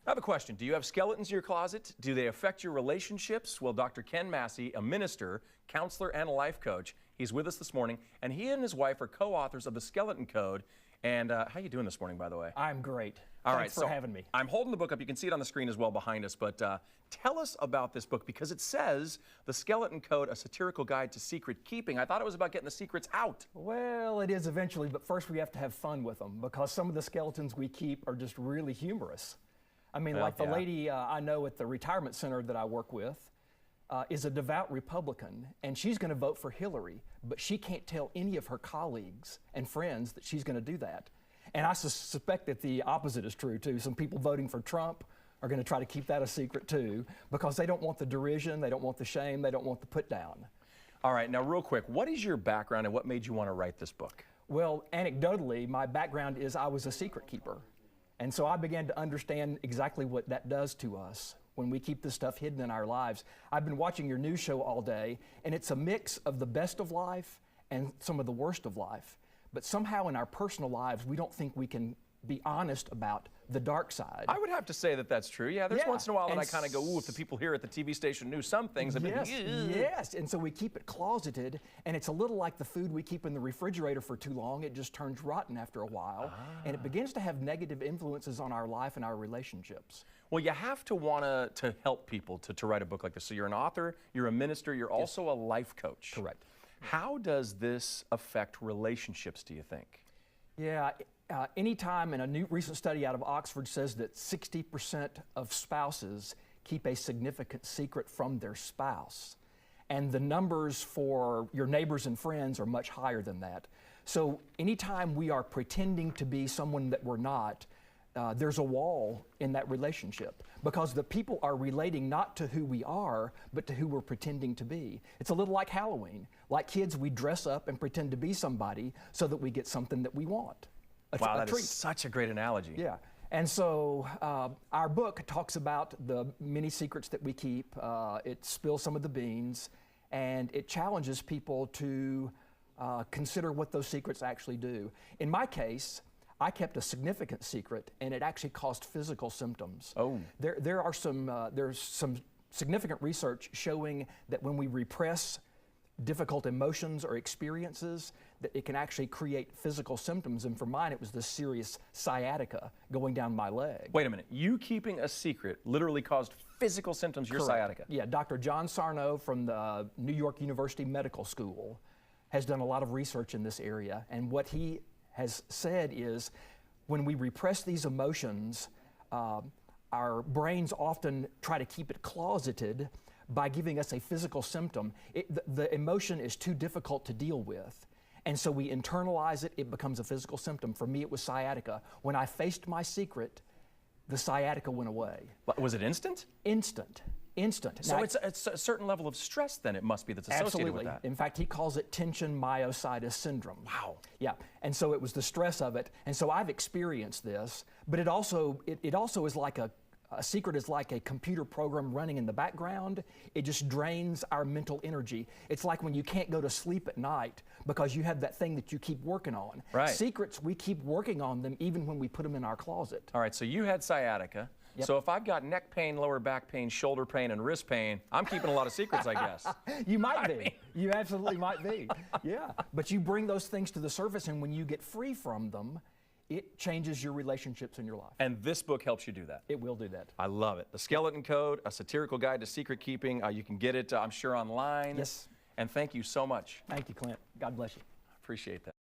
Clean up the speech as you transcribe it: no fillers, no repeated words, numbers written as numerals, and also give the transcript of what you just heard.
I have a question. Do you have skeletons in your closet? Do they affect your relationships? Well, Dr. Ken Massey, a minister, counselor, and a life coach, he's with us this morning, and he and his wife are co-authors of the Skeleton Code. And how you doing this morning, by the way? I'm great. All Thanks right, for having me. I'm holding the book up. You can see it on the screen as well behind us. But tell us about this book, because it says The Skeleton Code, a satirical guide to secret keeping. I thought it was about getting the secrets out. Well, it is eventually, but first we have to have fun with them, because some of the skeletons we keep are just really humorous. I mean, Well, like the yeah. lady I know at the retirement center that I work with is a devout Republican, and she's going to vote for Hillary, but she can't tell any of her colleagues and friends that she's going to do that. And I suspect that the opposite is true, too. Some people voting for Trump are going to try to keep that a secret, too, because they don't want the derision, they don't want the shame, they don't want the put down. All right, now real quick, what is your background and what made you want to write this book? Well, anecdotally, my background is I was a secret keeper. And so I began to understand exactly what that does to us when we keep this stuff hidden in our lives. I've been watching your news show all day, and it's a mix of the best of life and some of the worst of life. But somehow in our personal lives, we don't think we can be honest about the dark side. I would have to say that that's true. Yeah, there's once in a while that and I kind of go, ooh, if the people here at the TV station knew some things, I'd be Yes, like, "Ugh." yes, and so we keep it closeted, and it's a little like the food we keep in the refrigerator for too long. It just turns rotten after a while, and it begins to have negative influences on our life and our relationships. Well, you have to want to help people to write a book like this. So you're an author, you're a minister, you're also a life coach. Correct. How does this affect relationships, do you think? Yeah, anytime, and a new recent study out of Oxford says that 60% of spouses keep a significant secret from their spouse. And the numbers for your neighbors and friends are much higher than that. So anytime we are pretending to be someone that we're not, there's a wall in that relationship, because the people are relating not to who we are, but to who we're pretending to be. It's a little like Halloween. Like kids, we dress up and pretend to be somebody so that we get something that we want. Wow, that is such a great analogy. Yeah. And so our book talks about the many secrets that we keep. It spills some of the beans, and it challenges people to consider what those secrets actually do. In my case, I kept a significant secret, and it actually caused physical symptoms. Oh. There's some significant research showing that when we repress difficult emotions or experiences, that it can actually create physical symptoms. And for mine, it was this serious sciatica going down my leg. Wait a minute. You keeping a secret literally caused physical symptoms, your sciatica? Yeah, Dr. John Sarno from the New York University Medical School has done a lot of research in this area. And what he has said is, when we repress these emotions, our brains often try to keep it closeted by giving us a physical symptom. The emotion is too difficult to deal with. And so we internalize it, it becomes a physical symptom. For me, it was sciatica. When I faced my secret, the sciatica went away. Was it instant? Instant. So it's a certain level of stress then, it must be, that's associated with that. In fact, he calls it tension myositis syndrome. Wow. Yeah, and so it was the stress of it. And so I've experienced this, but it also is like a secret is like a computer program running in the background. It just drains our mental energy. It's like when you can't go to sleep at night because you have that thing that you keep working on. Right. Secrets, we keep working on them even when we put them in our closet. All right, so you had sciatica. Yep. So if I've got neck pain, lower back pain, shoulder pain, and wrist pain, I'm keeping a lot of secrets, I guess. You might be. You absolutely might be. Yeah. But you bring those things to the surface, and when you get free from them, it changes your relationships in your life. And this book helps you do that. It will do that. I love it. The Skeleton Code, a satirical guide to secret keeping. You can get it, I'm sure, online. Yes. And thank you so much. Thank you, Clint. God bless you. Appreciate that.